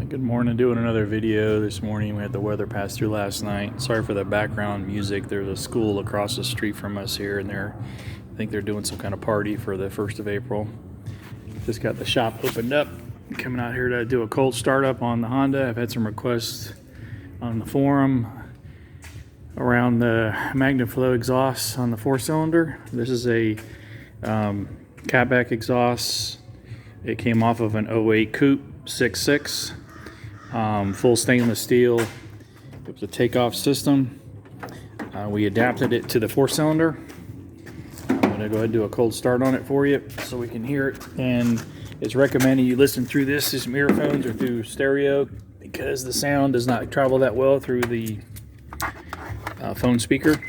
Good morning. Doing another video this morning. We had the weather pass through last night. Sorry for the background music. There's a school across the street from us here, and I think they're doing some kind of party for the 1st of April. Just got the shop opened up. Coming out here to do a cold startup on the Honda. I've had some requests on the forum around the Magnaflow exhaust on the 4-cylinder. This is a catback exhaust. It came off of an 08 Coupe 6.6, full stainless steel. It was a takeoff system. We adapted it to the 4-cylinder. I'm going to go ahead and do a cold start on it for you so we can hear it. And it's recommended you listen through this as earphones or through stereo because the sound does not travel that well through the phone speaker.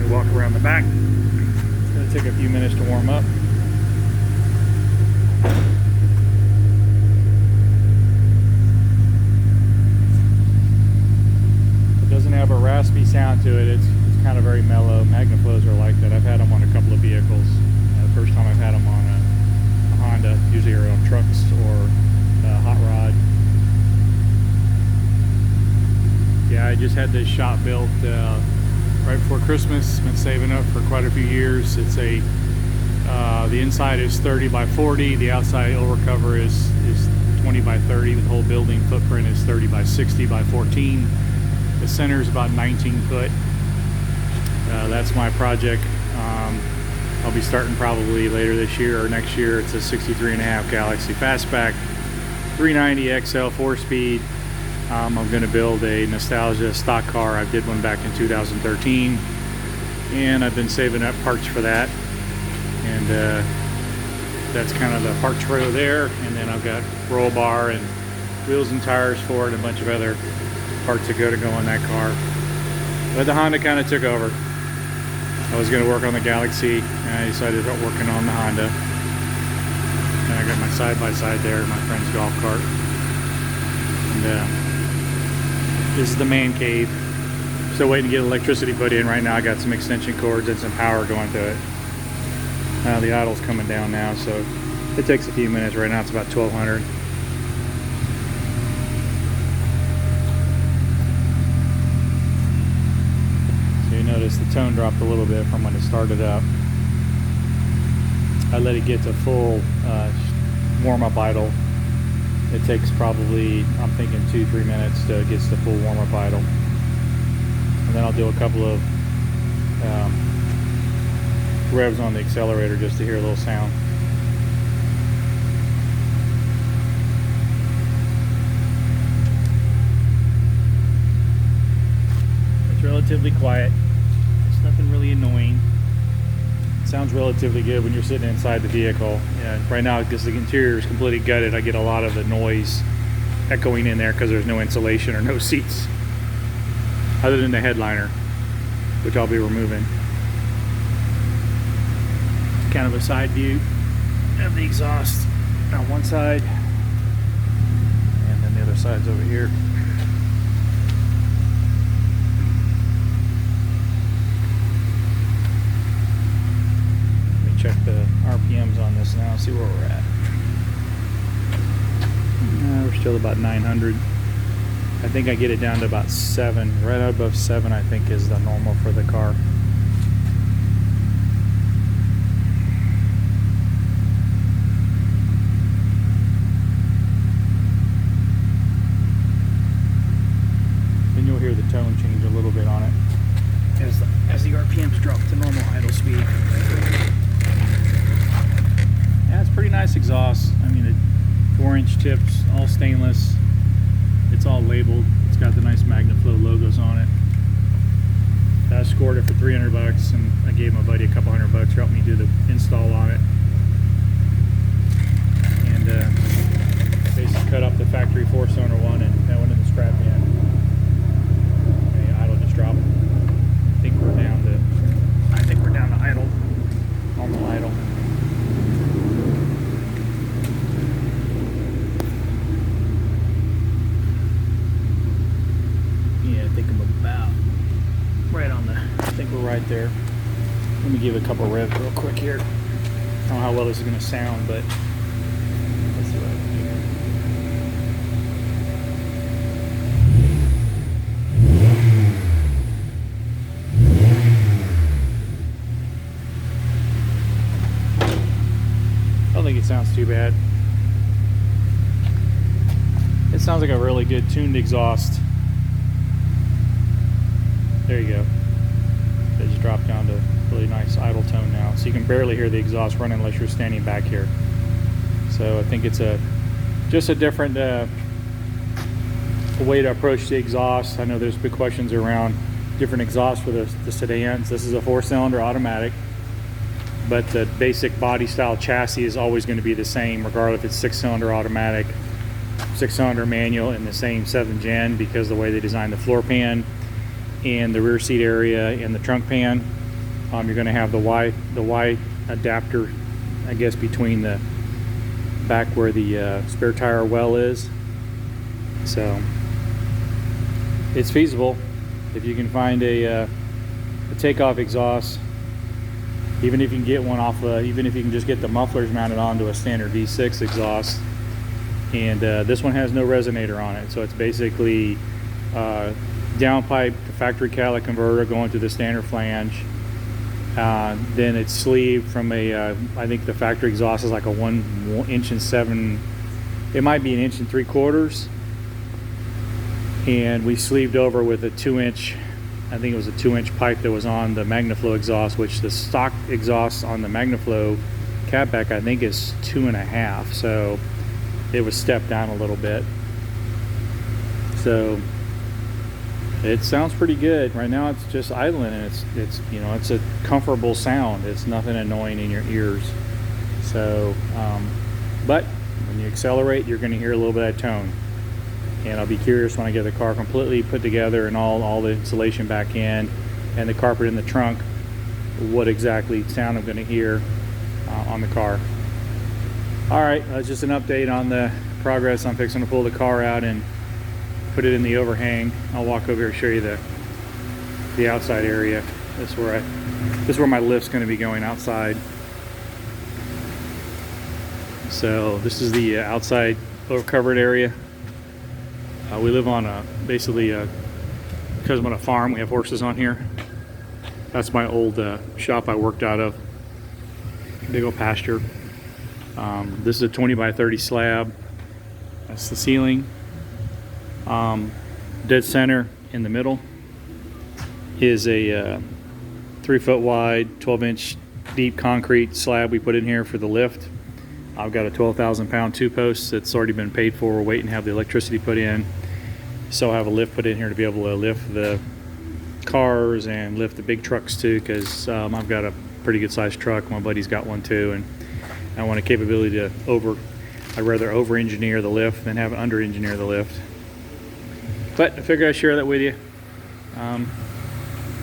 Walk around the back. It's going to take a few minutes to warm up. It doesn't have a raspy sound to it. It's kind of very mellow. Magnaflows are like that. I've had them on a couple of vehicles. The first time I've had them on a Honda, usually are on trucks or a hot rod. Yeah, I just had this shop built right before Christmas. Been saving up for quite a few years. It's a the inside is 30 by 40. The outside overcover is 20 by 30. The whole building footprint is 30 by 60 by 14. The center is about 19 foot. That's my project. I'll be starting probably later this year or next year. It's a 63.5 Galaxy Fastback 390 XL 4-speed. I'm going to build a nostalgia stock car. I did one back in 2013, and I've been saving up parts for that. And that's kind of the parts row there. And then I've got roll bar and wheels and tires for it, and a bunch of other parts that go in that car. But the Honda kind of took over. I was going to work on the Galaxy, and I decided to start working on the Honda. And I got my side-by-side there, my friend's golf cart. And this is the man cave. Still waiting to get electricity put in. Right now I got some extension cords and some power going to it. The idle's coming down now, so it takes a few minutes. Right now it's about 1200. So you notice the tone dropped a little bit from when it started up. I let it get to full warm-up idle. It takes probably, I'm thinking 2-3 minutes to get to full warm-up idle. And then I'll do a couple of revs on the accelerator just to hear a little sound. It's relatively quiet. It's nothing really annoying. It sounds relatively good when you're sitting inside the vehicle. Yeah, right now, because the interior is completely gutted, I get a lot of the noise echoing in there because there's no insulation or no seats, other than the headliner, which I'll be removing. Kind of a side view of the exhaust on one side, and then the other side's over here. Check the RPMs on this now, see where we're at. We're still about 900. I think I get it down to about 7, right above 7 I think is the normal for the car. Then you'll hear the tone change a little bit on it as the RPMs drop to normal idle speed. Yeah, it's pretty nice exhaust. I mean, 4-inch tips, all stainless. It's all labeled. It's got the nice Magnaflow logos on it. I scored it for 3 couple revs real quick here. I don't know how well this is going to sound, but let's see what I can do here. I don't think it sounds too bad. It sounds like a really good tuned exhaust. There you go. It just dropped down to really nice idle tone now. So you can barely hear the exhaust running unless you're standing back here. So I think it's just a different way to approach the exhaust. I know there's big questions around different exhausts for the sedans. This is a 4-cylinder automatic, but the basic body style chassis is always going to be the same regardless if it's 6-cylinder automatic, 6-cylinder manual, in the same 7th gen, because the way they designed the floor pan and the rear seat area and the trunk pan. You're going to have the Y adapter, I guess, between the back where the spare tire well is. So it's feasible if you can find a takeoff exhaust, even if you can get one off even if you can just get the mufflers mounted onto a standard V6 exhaust. And this one has no resonator on it, so it's basically downpipe to factory catalytic converter going to the standard flange. Then it's sleeved from I think the factory exhaust is like a 1 inch and 7, it might be 1 inch and 3/4, and we sleeved over with a 2-inch, I think it was a 2-inch pipe that was on the Magnaflow exhaust, which the stock exhaust on the Magnaflow catback I think is 2.5, so it was stepped down a little bit. So it sounds pretty good. Right now it's just idling, and it's you know, it's a comfortable sound. It's nothing annoying in your ears. So but when you accelerate, you're going to hear a little bit of that tone, and I'll be curious when I get the car completely put together and all the insulation back in and the carpet in the trunk, what exactly sound I'm going to hear on the car. All right, that's just an update on the progress. I'm fixing to pull the car out and put it in the overhang. I'll walk over here and show you the outside area. This is where my lift's going to be going outside. So this is the outside covered area. We live on basically because I'm on a farm, we have horses on here. That's my old shop I worked out of. Big old pasture. This is a 20 by 30 slab. That's the ceiling. Dead center in the middle is a 3-foot wide, 12-inch deep concrete slab we put in here for the lift. I've got a 12,000 pound 2-post that's already been paid for. We're waiting to have the electricity put in. So I have a lift put in here to be able to lift the cars and lift the big trucks too, because I've got a pretty good sized truck. My buddy's got one too, and I want a capability to I'd rather over-engineer the lift than have under-engineer the lift. But I figured I'd share that with you.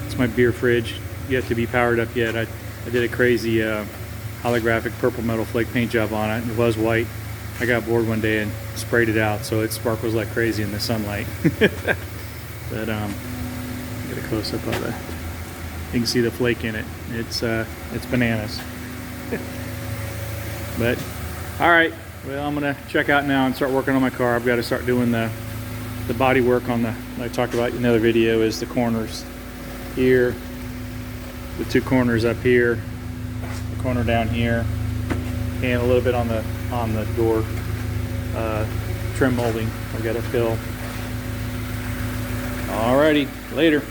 It's my beer fridge, yet to be powered up yet. I did a crazy holographic purple metal flake paint job on it. It was white. I got bored one day and sprayed it out, so it sparkles like crazy in the sunlight. But get a close up of it. You can see the flake in it. It's bananas. But all right, well, I'm gonna check out now and start working on my car. I've got to start doing the body work on I talked about in another video, is the corners here, the 2 corners up here, the corner down here, and a little bit on the door trim molding. I got to fill. Alrighty, later.